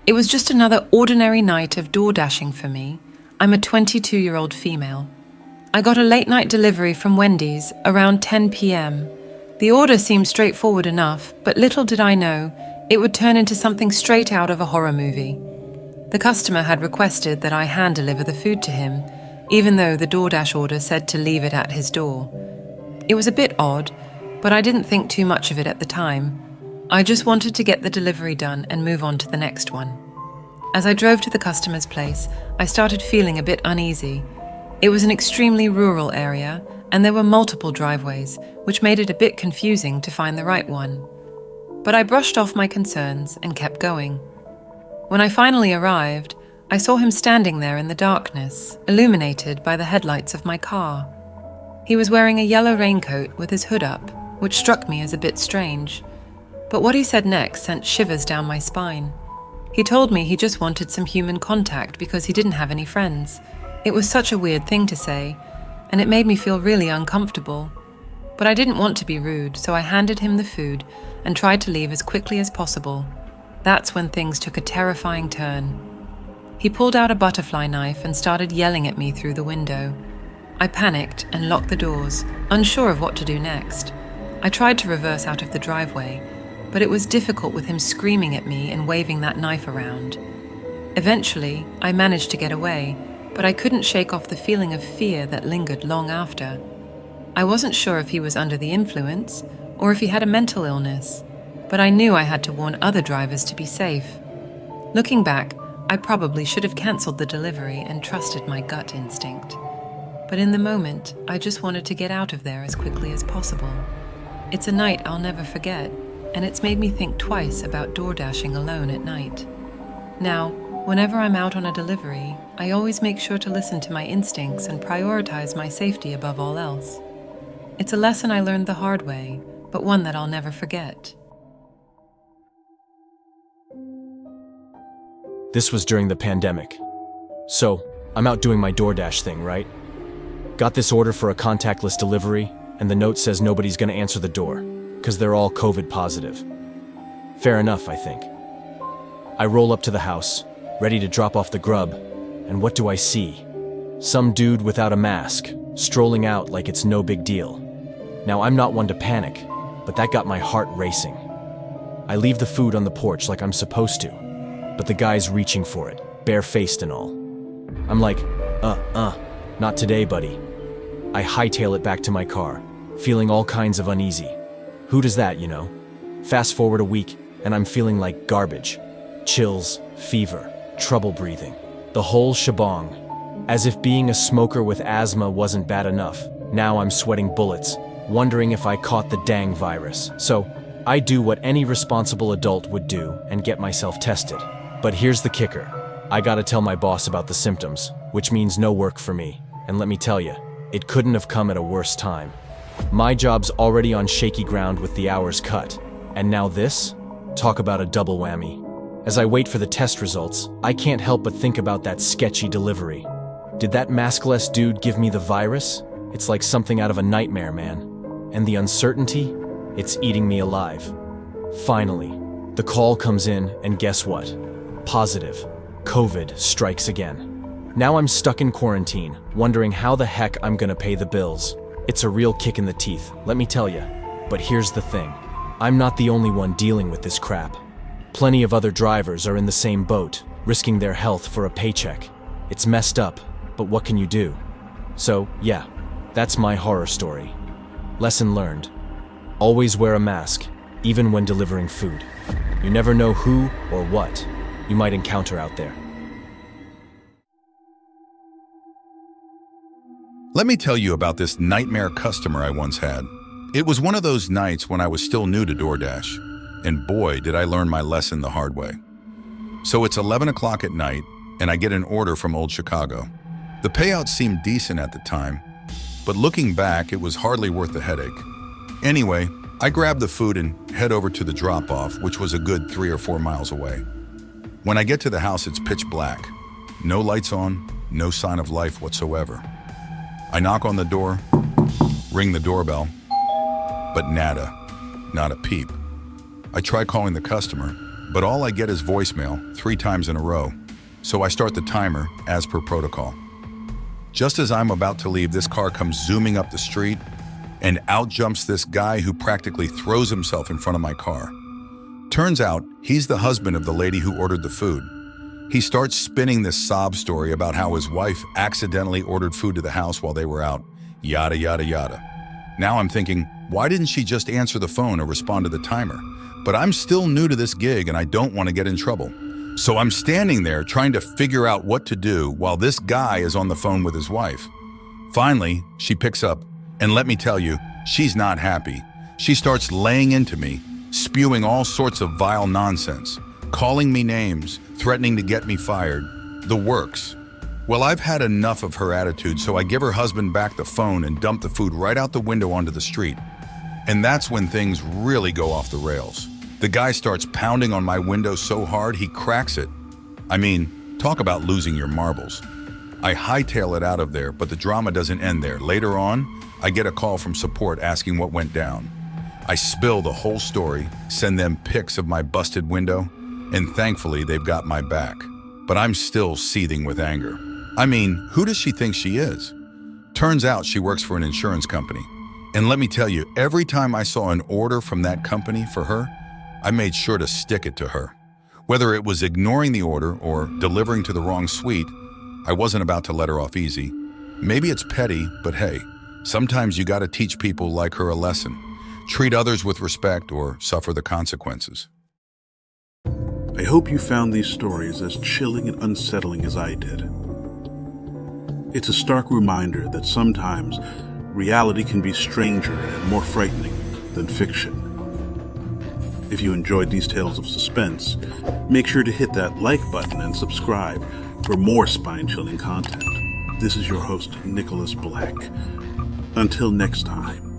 It was just another ordinary night of door dashing for me. I'm a 22-year-old female. I got a late-night delivery from Wendy's around 10 p.m. The order seemed straightforward enough, but little did I know it would turn into something straight out of a horror movie. The customer had requested that I hand-deliver the food to him, even though the DoorDash order said to leave it at his door. It was a bit odd, but I didn't think too much of it at the time. I just wanted to get the delivery done and move on to the next one. As I drove to the customer's place, I started feeling a bit uneasy. It was an extremely rural area, and there were multiple driveways, which made it a bit confusing to find the right one. But I brushed off my concerns and kept going. When I finally arrived, I saw him standing there in the darkness, illuminated by the headlights of my car. He was wearing a yellow raincoat with his hood up, which struck me as a bit strange. But what he said next sent shivers down my spine. He told me he just wanted some human contact because he didn't have any friends. It was such a weird thing to say, and it made me feel really uncomfortable. But I didn't want to be rude, so I handed him the food and tried to leave as quickly as possible. That's when things took a terrifying turn. He pulled out a butterfly knife and started yelling at me through the window. I panicked and locked the doors, unsure of what to do next. I tried to reverse out of the driveway, but it was difficult with him screaming at me and waving that knife around. Eventually, I managed to get away, but I couldn't shake off the feeling of fear that lingered long after. I wasn't sure if he was under the influence or if he had a mental illness, but I knew I had to warn other drivers to be safe. Looking back, I probably should have cancelled the delivery and trusted my gut instinct. But in the moment, I just wanted to get out of there as quickly as possible. It's a night I'll never forget, and it's made me think twice about door dashing alone at night. Now, whenever I'm out on a delivery, I always make sure to listen to my instincts and prioritize my safety above all else. It's a lesson I learned the hard way, but one that I'll never forget. This was during the pandemic. So, I'm out doing my DoorDash thing, right? Got this order for a contactless delivery, and the note says nobody's gonna answer the door, because they're all COVID positive. Fair enough, I think. I roll up to the house, ready to drop off the grub, and what do I see? Some dude without a mask, strolling out like it's no big deal. Now, I'm not one to panic, but that got my heart racing. I leave the food on the porch like I'm supposed to, but the guy's reaching for it, bare-faced and all. I'm like, not today, buddy. I hightail it back to my car, feeling all kinds of uneasy. Who does that, you know? Fast forward a week, and I'm feeling like garbage. Chills, fever, trouble breathing. The whole shebang. As if being a smoker with asthma wasn't bad enough, now I'm sweating bullets, wondering if I caught the dang virus. So, I do what any responsible adult would do and get myself tested. But here's the kicker. I gotta tell my boss about the symptoms, which means no work for me. And let me tell you, it couldn't have come at a worse time. My job's already on shaky ground with the hours cut. And now this? Talk about a double whammy. As I wait for the test results, I can't help but think about that sketchy delivery. Did that maskless dude give me the virus? It's like something out of a nightmare, man. And the uncertainty? It's eating me alive. Finally, the call comes in, and guess what? Positive. COVID strikes again. Now I'm stuck in quarantine, wondering how the heck I'm gonna pay the bills. It's a real kick in the teeth, let me tell you. But here's the thing. I'm not the only one dealing with this crap. Plenty of other drivers are in the same boat, risking their health for a paycheck. It's messed up, but what can you do? So, yeah, that's my horror story. Lesson learned. Always wear a mask, even when delivering food. You never know who or what you might encounter out there. Let me tell you about this nightmare customer I once had. It was one of those nights when I was still new to DoorDash, and boy, did I learn my lesson the hard way. So it's 11 o'clock at night, and I get an order from Old Chicago. The payout seemed decent at the time, but looking back, it was hardly worth the headache. Anyway, I grab the food and head over to the drop-off, which was a good 3 or 4 miles away. When I get to the house, it's pitch black. No lights on, no sign of life whatsoever. I knock on the door, ring the doorbell, but nada, not a peep. I try calling the customer, but all I get is voicemail 3 times in a row. So I start the timer as per protocol. Just as I'm about to leave, this car comes zooming up the street, and out jumps this guy who practically throws himself in front of my car. Turns out he's the husband of the lady who ordered the food. He starts spinning this sob story about how his wife accidentally ordered food to the house while they were out, yada yada yada. Now I'm thinking, why didn't she just answer the phone or respond to the timer? But I'm still new to this gig and I don't want to get in trouble. So I'm standing there trying to figure out what to do while this guy is on the phone with his wife. Finally, she picks up, and let me tell you, she's not happy. She starts laying into me, spewing all sorts of vile nonsense, calling me names, threatening to get me fired, the works. Well, I've had enough of her attitude, so I give her husband back the phone and dump the food right out the window onto the street. And that's when things really go off the rails. The guy starts pounding on my window so hard he cracks it. I mean, talk about losing your marbles. I hightail it out of there, but the drama doesn't end there. Later on, I get a call from support asking what went down. I spill the whole story, send them pics of my busted window, and thankfully they've got my back. But I'm still seething with anger. I mean, who does she think she is? Turns out she works for an insurance company. And let me tell you, every time I saw an order from that company for her, I made sure to stick it to her. Whether it was ignoring the order or delivering to the wrong suite, I wasn't about to let her off easy. Maybe it's petty, but hey, sometimes you gotta teach people like her a lesson. Treat others with respect or suffer the consequences. I hope you found these stories as chilling and unsettling as I did. It's a stark reminder that sometimes reality can be stranger and more frightening than fiction. If you enjoyed these tales of suspense, make sure to hit that like button and subscribe for more spine-chilling content. This is your host, Nicholas Black. Until next time.